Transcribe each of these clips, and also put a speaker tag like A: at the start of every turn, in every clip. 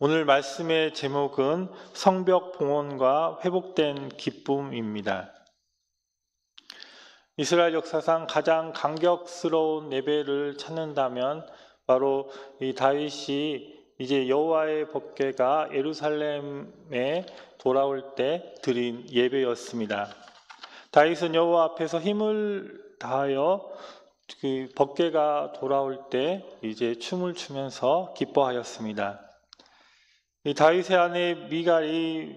A: 오늘 말씀의 제목은 성벽 봉헌과 회복된 기쁨입니다. 이스라엘 역사상 가장 감격스러운 예배를 찾는다면 바로 이 다윗이 이제 여호와의 법궤가 예루살렘에 돌아올 때 드린 예배였습니다. 다윗은 여호와 앞에서 힘을 다하여 그 법궤가 돌아올 때 이제 춤을 추면서 기뻐하였습니다. 이 다윗의 아내 미갈이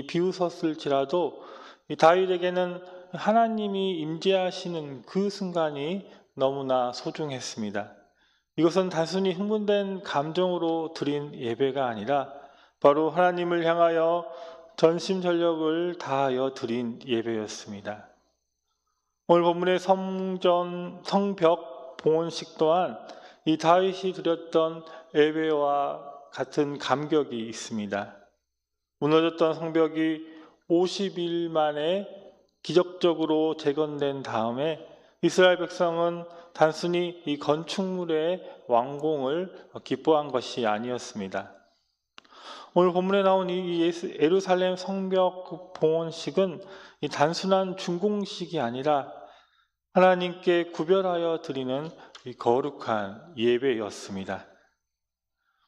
A: 비웃었을지라도 이 다윗에게는 하나님이 임재하시는 그 순간이 너무나 소중했습니다. 이것은 단순히 흥분된 감정으로 드린 예배가 아니라 바로 하나님을 향하여 전심전력을 다하여 드린 예배였습니다. 오늘 본문의 성벽 봉헌식 또한 이 다윗이 드렸던 예배와 같은 감격이 있습니다. 무너졌던 성벽이 50일 만에 기적적으로 재건된 다음에 이스라엘 백성은 단순히 이 건축물의 완공을 기뻐한 것이 아니었습니다. 오늘 본문에 나온 이 예루살렘 성벽 봉헌식은 이 단순한 준공식이 아니라 하나님께 구별하여 드리는 이 거룩한 예배였습니다.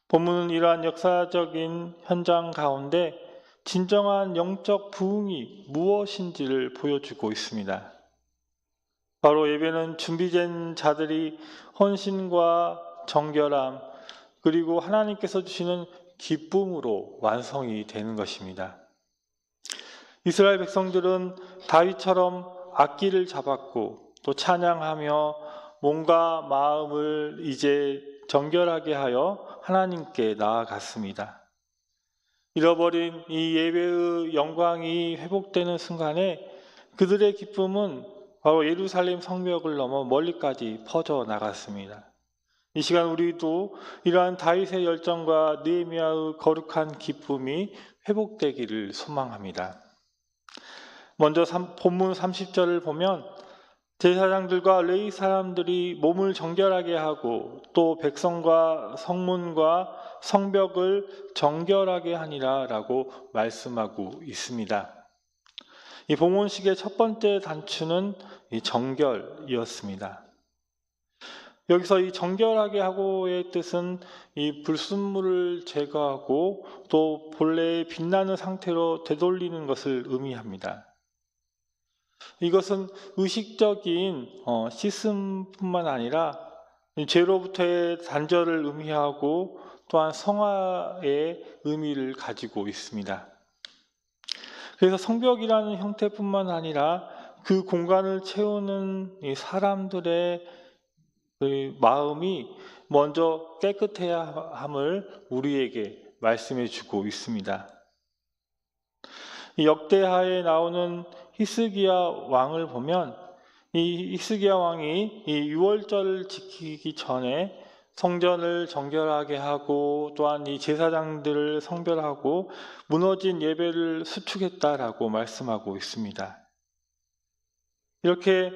A: 본문은 이러한 역사적인 현장 가운데 진정한 영적 부흥이 무엇인지를 보여주고 있습니다. 바로 예배는 준비된 자들이 헌신과 정결함 그리고 하나님께서 주시는 기쁨으로 완성이 되는 것입니다. 이스라엘 백성들은 다윗처럼 악기를 잡았고 또 찬양하며 몸과 마음을 이제 정결하게 하여 하나님께 나아갔습니다. 잃어버린 이 예배의 영광이 회복되는 순간에 그들의 기쁨은 바로 예루살렘 성벽을 넘어 멀리까지 퍼져 나갔습니다. 이 시간 우리도 이러한 다윗의 열정과 느헤미야의 거룩한 기쁨이 회복되기를 소망합니다. 먼저 본문 30절을 보면 제사장들과 레위 사람들이 몸을 정결하게 하고 또 백성과 성문과 성벽을 정결하게 하니라 라고 말씀하고 있습니다. 이 봉헌식의 첫 번째 단추는 이 정결이었습니다. 여기서 이 정결하게 하고의 뜻은 이 불순물을 제거하고 또 본래의 빛나는 상태로 되돌리는 것을 의미합니다. 이것은 의식적인 씻음뿐만 아니라 죄로부터의 단절을 의미하고 또한 성화의 의미를 가지고 있습니다. 그래서 성벽이라는 형태뿐만 아니라 그 공간을 채우는 이 사람들의 마음이 먼저 깨끗해야 함을 우리에게 말씀해 주고 있습니다. 이 역대하에 나오는 히스기야 왕을 보면 이 히스기야 왕이 이 유월절을 지키기 전에 성전을 정결하게 하고 또한 이 제사장들을 성별하고 무너진 예배를 수축했다라고 말씀하고 있습니다. 이렇게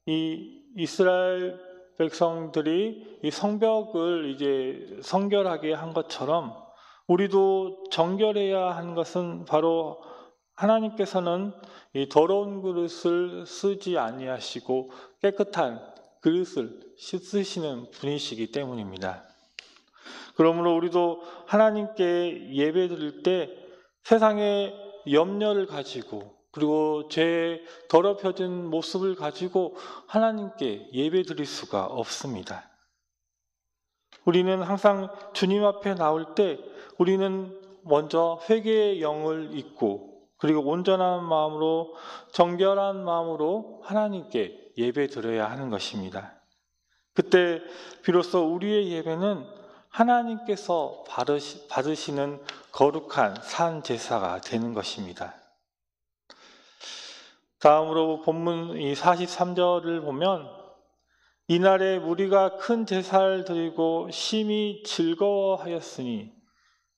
A: 이 이스라엘 백성들이 이 성벽을 이제 성결하게 한 것처럼 우리도 정결해야 하는 것은 바로 하나님께서는 이 더러운 그릇을 쓰지 아니하시고 깨끗한 그릇을 쓰시는 분이시기 때문입니다. 그러므로 우리도 하나님께 예배 드릴 때 세상의 염려를 가지고 그리고 죄에 더럽혀진 모습을 가지고 하나님께 예배 드릴 수가 없습니다. 우리는 항상 주님 앞에 나올 때 우리는 먼저 회개의 영을 입고 그리고 온전한 마음으로 정결한 마음으로 하나님께 예배 드려야 하는 것입니다. 그때 비로소 우리의 예배는 하나님께서 받으시는 거룩한 산 제사가 되는 것입니다. 다음으로 본문 이 43절을 보면 이날에 무리가 큰 제사를 드리고 심히 즐거워하였으니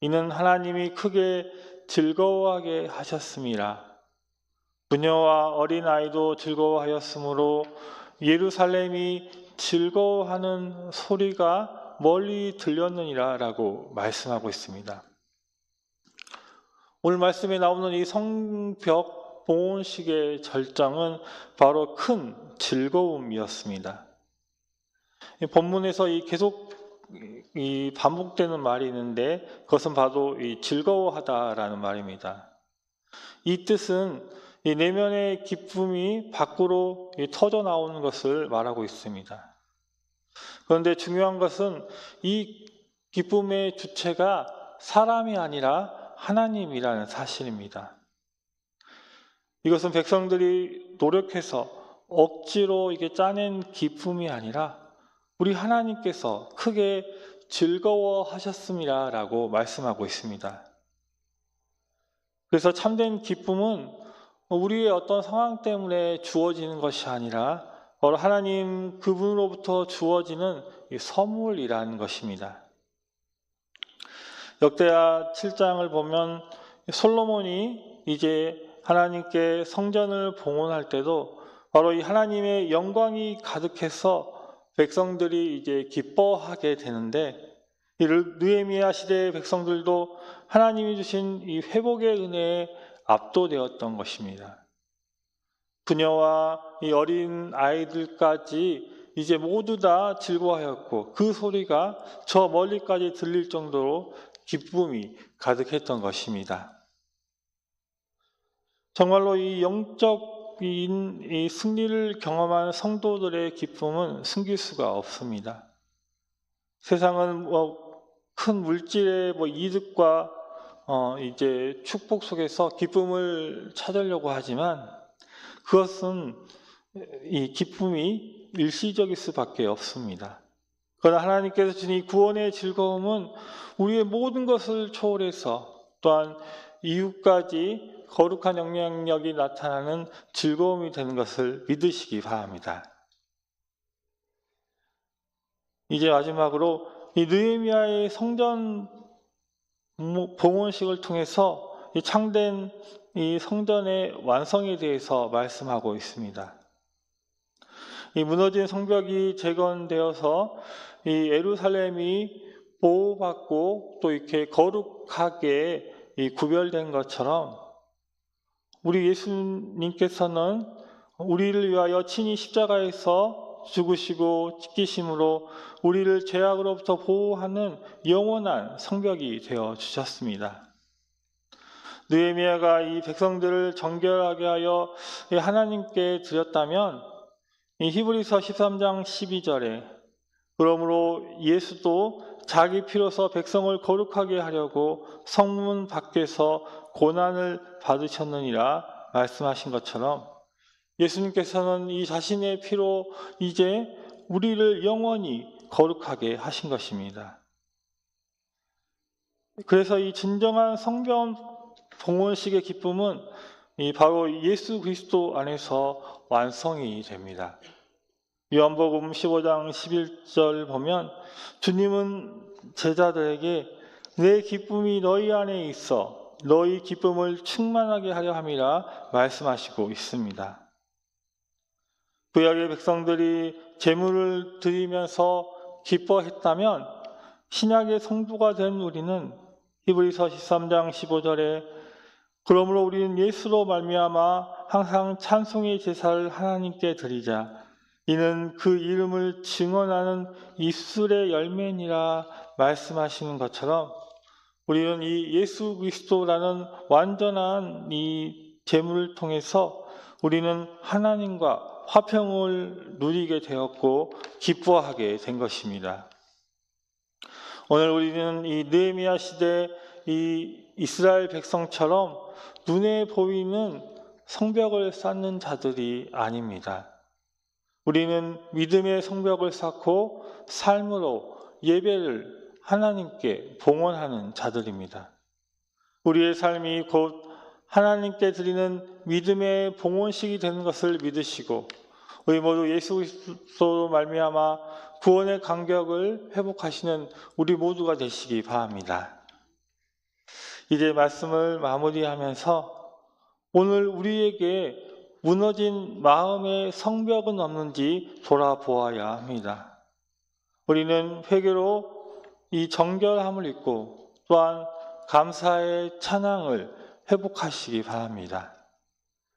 A: 이는 하나님이 크게 즐거워하게 하셨음이라. 부녀와 어린아이도 즐거워하였으므로 예루살렘이 즐거워하는 소리가 멀리 들렸느니라 라고 말씀하고 있습니다. 오늘 말씀에 나오는 이 성벽 봉헌식의 절정은 바로 큰 즐거움이었습니다. 이 본문에서 계속 반복되는 말이 있는데 그것은 바로 이 즐거워하다라는 말입니다. 이 뜻은 이 내면의 기쁨이 밖으로 터져 나오는 것을 말하고 있습니다. 그런데 중요한 것은 이 기쁨의 주체가 사람이 아니라 하나님이라는 사실입니다. 이것은 백성들이 노력해서 억지로 짜낸 기쁨이 아니라 우리 하나님께서 크게 즐거워하셨습니다라고 말씀하고 있습니다. 그래서 참된 기쁨은 우리의 어떤 상황 때문에 주어지는 것이 아니라 바로 하나님 그분으로부터 주어지는 선물이라는 것입니다. 역대하 7장을 보면 솔로몬이 이제 하나님께 성전을 봉헌할 때도 바로 이 하나님의 영광이 가득해서 백성들이 이제 기뻐하게 되는데 이 느헤미야 시대의 백성들도 하나님이 주신 이 회복의 은혜에 압도되었던 것입니다. 그녀와 이 어린 아이들까지 이제 모두 다 즐거워하였고 그 소리가 저 멀리까지 들릴 정도로 기쁨이 가득했던 것입니다. 정말로 이 영적인 이 승리를 경험한 성도들의 기쁨은 숨길 수가 없습니다. 세상은 큰 물질의 이득과 이제 축복 속에서 기쁨을 찾으려고 하지만 그것은 이 기쁨이 일시적일 수밖에 없습니다. 그러나 하나님께서 주신 이 구원의 즐거움은 우리의 모든 것을 초월해서 또한 이웃까지 거룩한 영향력이 나타나는 즐거움이 되는 것을 믿으시기 바랍니다. 이제 마지막으로 이 느헤미야의 성전 봉헌식을 통해서 이 창된 이 성전의 완성에 대해서 말씀하고 있습니다. 이 무너진 성벽이 재건되어서 이 예루살렘이 보호받고 또 이렇게 거룩하게 구별된 것처럼 우리 예수님께서는 우리를 위하여 친히 십자가에서 죽으시고 찢기심으로 우리를 죄악으로부터 보호하는 영원한 성벽이 되어 주셨습니다. 느헤미야가 이 백성들을 정결하게 하여 하나님께 드렸다면 이 히브리서 13장 12절에 그러므로 예수도 자기 피로서 백성을 거룩하게 하려고 성문 밖에서 고난을 받으셨느니라 말씀하신 것처럼 예수님께서는 이 자신의 피로 이제 우리를 영원히 거룩하게 하신 것입니다. 그래서 이 진정한 성전 봉헌식의 기쁨은 바로 예수 그리스도 안에서 완성이 됩니다. 요한복음 15장 11절 보면 주님은 제자들에게 내 기쁨이 너희 안에 있어 너희 기쁨을 충만하게 하려 함이라 말씀하시고 있습니다. 구약의 백성들이 제물을 드리면서 기뻐했다면 신약의 성도가 된 우리는 히브리서 13장 15절에 그러므로 우리는 예수로 말미암아 항상 찬송의 제사를 하나님께 드리자 이는 그 이름을 증언하는 입술의 열매니라 말씀하시는 것처럼 우리는 이 예수 그리스도라는 완전한 이 제물을 통해서 우리는 하나님과 화평을 누리게 되었고 기뻐하게 된 것입니다. 오늘 우리는 이 느헤미야 시대 이 이스라엘 백성처럼 눈에 보이는 성벽을 쌓는 자들이 아닙니다. 우리는 믿음의 성벽을 쌓고 삶으로 예배를 하나님께 봉헌하는 자들입니다. 우리의 삶이 곧 하나님께 드리는 믿음의 봉헌식이 되는 것을 믿으시고 우리 모두 예수 그리스도로 말미암아 구원의 간격을 회복하시는 우리 모두가 되시기 바랍니다. 이제 말씀을 마무리하면서 오늘 우리에게 무너진 마음의 성벽은 없는지 돌아보아야 합니다. 우리는 회개로 이 정결함을 입고 또한 감사의 찬양을 회복하시기 바랍니다.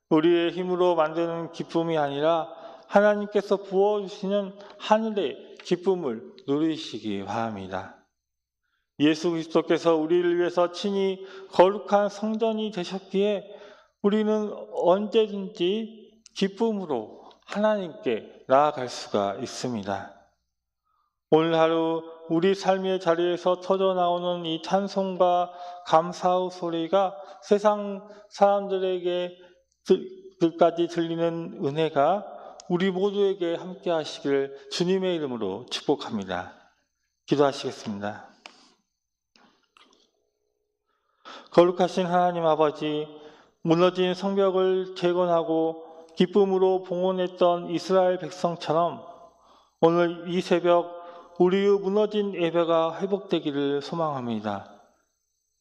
A: 우리의 힘으로 만드는 기쁨이 아니라 하나님께서 부어주시는 하늘의 기쁨을 누리시기 바랍니다. 예수 그리스도께서 우리를 위해서 친히 거룩한 성전이 되셨기에 우리는 언제든지 기쁨으로 하나님께 나아갈 수가 있습니다. 오늘 하루 우리 삶의 자리에서 터져나오는 이 찬송과 감사의 소리가 세상 사람들에게 들까지 들리는 은혜가 우리 모두에게 함께 하시길 주님의 이름으로 축복합니다. 기도하시겠습니다. 거룩하신 하나님 아버지, 무너진 성벽을 재건하고 기쁨으로 봉헌했던 이스라엘 백성처럼 오늘 이 새벽 우리의 무너진 예배가 회복되기를 소망합니다.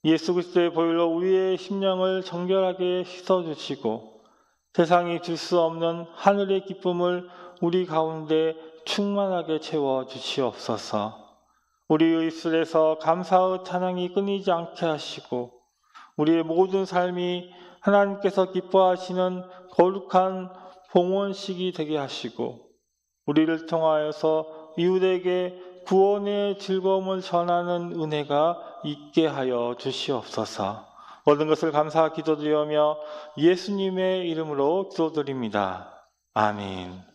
A: 예수 그리스도의 보혈로 우리의 심령을 정결하게 씻어주시고 세상이 줄 수 없는 하늘의 기쁨을 우리 가운데 충만하게 채워주시옵소서. 우리의 입술에서 감사의 찬양이 끊이지 않게 하시고 우리의 모든 삶이 하나님께서 기뻐하시는 거룩한 봉헌식이 되게 하시고 우리를 통하여서 이웃에게 구원의 즐거움을 전하는 은혜가 있게 하여 주시옵소서. 모든 것을 감사하 기도드리며 예수님의 이름으로 기도드립니다. 아멘.